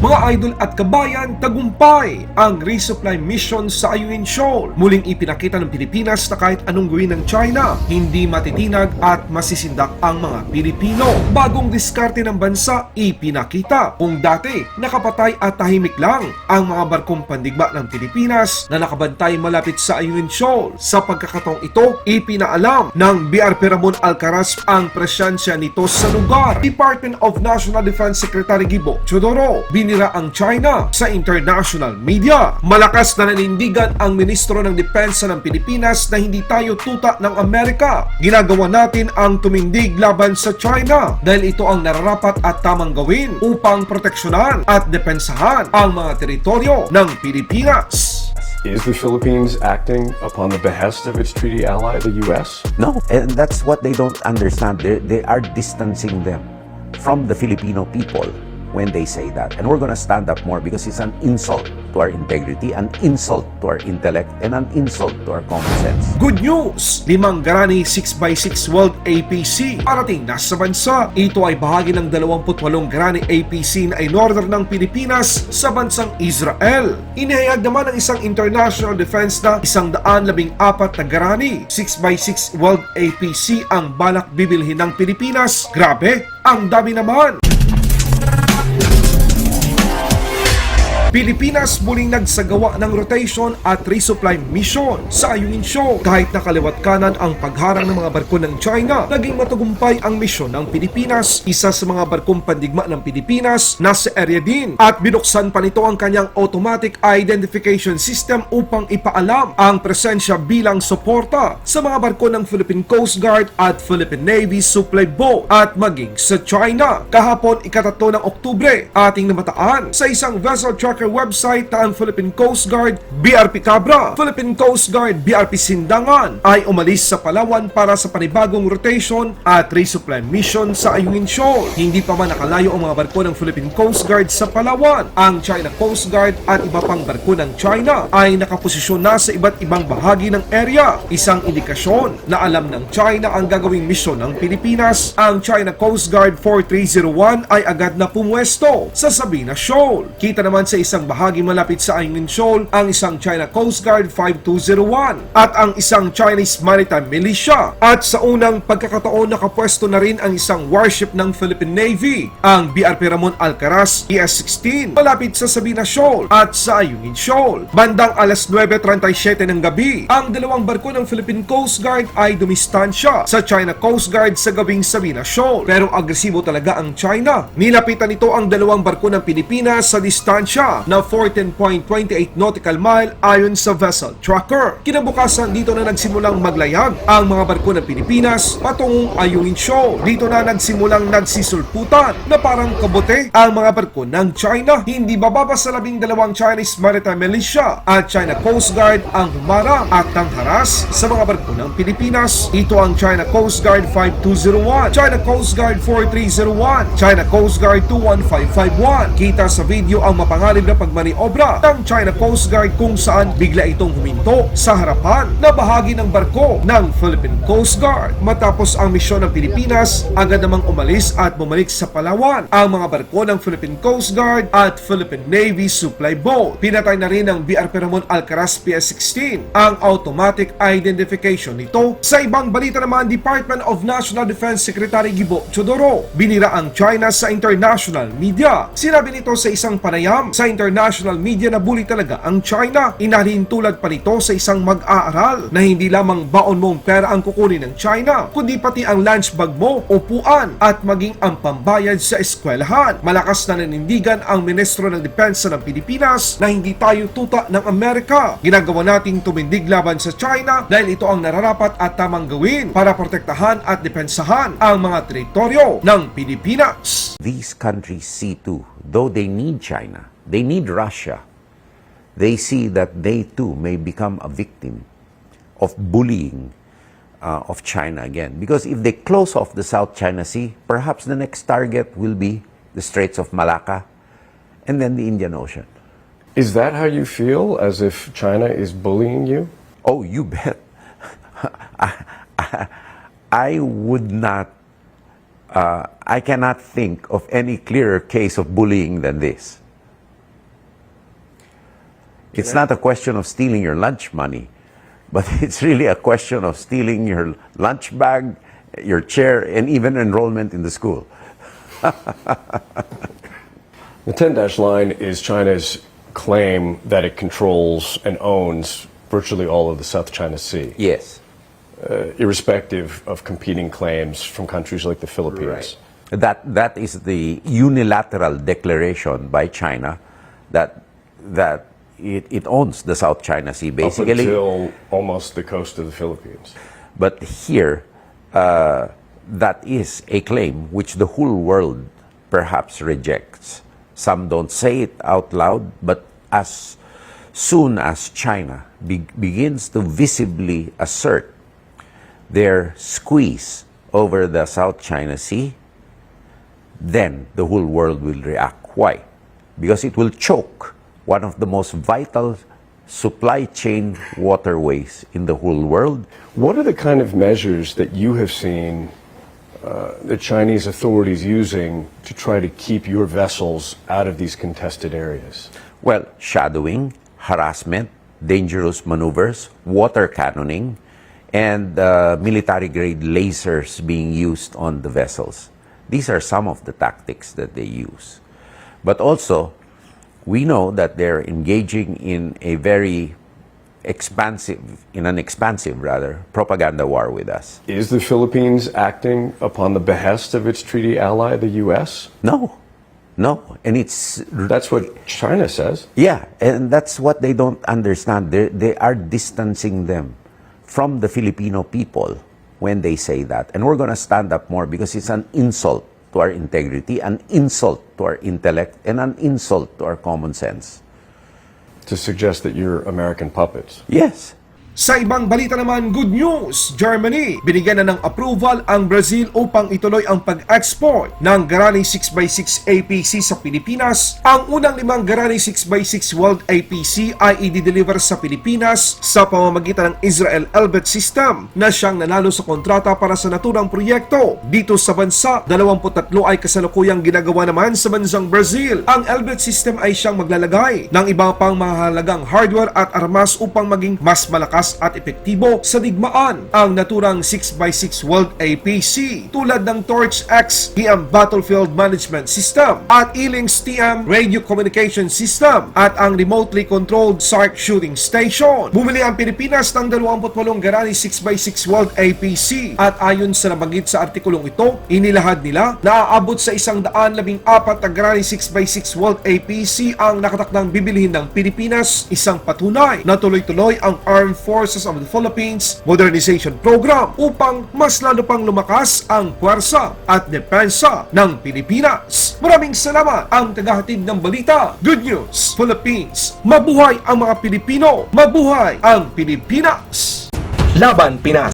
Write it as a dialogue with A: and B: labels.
A: Mga idol at kabayan, tagumpay ang resupply mission sa Ayungin Shoal. Muling ipinakita ng Pilipinas na kahit anong gawin ng China, hindi matitinag at masisindak ang mga Pilipino. Bagong diskarte ng bansa, ipinakita. Kung dati, nakapatay at tahimik lang ang mga barkong pandigma ng Pilipinas na nakabantay malapit sa Ayungin Shoal. Sa pagkakataong ito, ipinaalam ng BRP Ramon Alcaraz ang presensya nito sa lugar. Department of National Defense Secretary Gibo Chodoro, binira ang China sa international media. Malakas na nanindigan ang Ministro ng Depensa ng Pilipinas na hindi tayo tuta ng Amerika. Ginagawa natin ang tumindig laban sa China dahil ito ang nararapat at tamang gawin upang proteksyonan at depensahan ang mga teritoryo ng Pilipinas.
B: Is the Philippines acting upon the behest of its treaty ally, the U.S.?
C: No, and that's what they don't understand. They are distancing them from the Filipino people when they say that. And we're going to stand up more because it's an insult to our integrity, an insult to our intellect, and an insult to our common sense.
A: Good news! 5 Garani 6x6 World APC parating na sa bansa. Ito ay bahagi ng 28 Garani APC na in-order ng Pilipinas sa bansang Israel. Inihayag naman ng isang international defense na 114 na Garani 6x6 World APC ang balak bibilhin ng Pilipinas. Grabe, ang dami naman! Pilipinas muling nagsagawa ng rotation at resupply mission sa Ayungin Shoal. Kahit nakaliwat kanan ang pagharang ng mga barko ng China, naging matagumpay ang misyon ng Pilipinas. Isa sa mga barkong pandigma ng Pilipinas nasa area din at binuksan pa nito ang kanyang automatic identification system upang ipaalam ang presensya bilang suporta sa mga barko ng Philippine Coast Guard at Philippine Navy supply boat at maging sa China. Kahapon, 3 ng Oktubre, ating namataan sa isang vessel tracker website na ang Philippine Coast Guard, BRP Cabra, Philippine Coast Guard, BRP Sindangan ay umalis sa Palawan para sa panibagong rotation at resupply mission sa Ayungin Shoal. Hindi pa man nakalayo ang mga barko ng Philippine Coast Guard sa Palawan. Ang China Coast Guard at iba pang barko ng China ay nakaposisyon na sa iba't ibang bahagi ng area. Isang indikasyon na alam ng China ang gagawing misyon ng Pilipinas. Ang China Coast Guard 4301 ay agad na pumwesto sa Sabina Shoal. Kita naman sa isang bahagi malapit sa Ayungin Shoal ang isang China Coast Guard 5201 at ang isang Chinese Maritime Militia. At sa unang pagkakataon nakapwesto na rin ang isang warship ng Philippine Navy, ang BRP Ramon Alcaraz ES-16 malapit sa Sabina Shoal at sa Ayungin Shoal. Bandang alas 9:37 ng gabi, ang dalawang barko ng Philippine Coast Guard ay dumistansya sa China Coast Guard sa gabing Sabina Shoal. Pero agresibo talaga ang China. Nilapitan nito ang dalawang barko ng Pilipinas sa distansya na 14.28 nautical mile ayon sa vessel tracker. Kinabukasan dito na nagsimulang maglayag ang mga barko ng Pilipinas patungong Ayungin Shoal. Dito na nagsimulang nagsisulputan na parang kabote ang mga barko ng China. Hindi bababa sa 12 Chinese Maritime Militia at China Coast Guard ang humarang at tangharas sa mga barko ng Pilipinas. Ito ang China Coast Guard 5201, China Coast Guard 4301, China Coast Guard 21551. Kita sa video ang mapangalib na pagmaniobra ng China Coast Guard kung saan bigla itong huminto sa harapan na bahagi ng barko ng Philippine Coast Guard. Matapos ang misyon ng Pilipinas, agad namang umalis at bumalik sa Palawan ang mga barko ng Philippine Coast Guard at Philippine Navy supply boat. Pinatay na rin ng BRP Ramon Alcaraz PS-16 ang automatic identification nito. Sa ibang balita naman, Department of National Defense Secretary Gibo Chodoro, binira ang China sa international media. Sinabi nito sa isang panayam sa international media na bully talaga ang China. Inahin tulad pa nito sa isang mag-aaral na hindi lamang baon mong pera ang kukunin ng China, kundi pati ang lunch bag mo, upuan at maging ang pambayad sa eskwelahan. Malakas na nanindigan ang Ministro ng Depensa ng Pilipinas na hindi tayo tuta ng Amerika. Ginagawa nating tumindig laban sa China dahil ito ang nararapat at tamang gawin para protektahan at depensahan ang mga teritoryo ng Pilipinas.
C: These countries see too, though they need China, they need Russia, they see that they too may become a victim of bullying of China again. Because if they close off the South China Sea, perhaps the next target will be the Straits of Malacca and then the Indian Ocean.
B: Is that how you feel, as if China is bullying you?
C: Oh, you bet. I would not I cannot think of any clearer case of bullying than this. It's not a question of stealing your lunch money, but it's really a question of stealing your lunch bag, your chair, and even enrollment in the school.
B: The 10-dash line is China's claim that it controls and owns virtually all of the South China Sea,
C: Yes.
B: irrespective of competing claims from countries like the Philippines.
C: That is the unilateral declaration by China that it owns the South China Sea,
B: Up
C: basically.
B: until almost the coast of the Philippines.
C: But here, that is a claim which the whole world perhaps rejects. Some don't say it out loud, but as soon as China begins to visibly assert their squeeze over the South China Sea, then the whole world will react. Why? Because it will choke one of the most vital supply chain waterways in the whole world.
B: What are the kind of measures that you have seen the Chinese authorities using to try to keep your vessels out of these contested areas?
C: Well, shadowing, harassment, dangerous maneuvers, water cannoning, and military-grade lasers being used on the vessels. These are some of the tactics that they use. But also, we know that they're engaging in a very expansive propaganda war with us.
B: Is the Philippines acting upon the behest of its treaty ally, the U.S.?
C: No, and
B: That's what China says.
C: yeah, and that's what they don't understand. They are distancing them from the Filipino people when they say that. And we're going to stand up more because it's an insult to our integrity, an insult to our intellect, and an insult to our common sense.
B: To suggest that you're American puppets.
C: Yes.
A: Sa ibang balita naman, good news! Germany, binigyan na ng approval ang Brazil upang ituloy ang pag-export ng Garaning 6x6 APC sa Pilipinas. Ang unang 5 Garaning 6x6 World APC ay i-deliver sa Pilipinas sa pamamagitan ng Israel Elbit System na siyang nanalo sa kontrata para sa naturang proyekto. Dito sa bansa, 23 ay kasalukuyang ginagawa naman sa bansang Brazil. Ang Elbit System ay siyang maglalagay ng iba pang mahalagang hardware at armas upang maging mas malakas at epektibo sa digmaan ang naturang 6x6 World APC tulad ng Torch X TM Battlefield Management System at E-Links TM Radio Communication System at ang remotely controlled SARC Shooting Station. Bumili ang Pilipinas ng 28 Garaning 6x6 World APC at ayon sa nabanggit sa artikulong ito, inilahad nila na aabot sa 114 na Garaning 6x6 World APC ang nakatakdang bibilihin ng Pilipinas, isang patunay na tuloy-tuloy ang Armed Forces of the Philippines Modernization Program upang mas lalo pang lumakas ang puwersa at depensa ng Pilipinas. Maraming salamat ang tagahatid ng balita. Good News Philippines. Mabuhay ang mga Pilipino. Mabuhay ang Pilipinas.
D: Laban Pinas.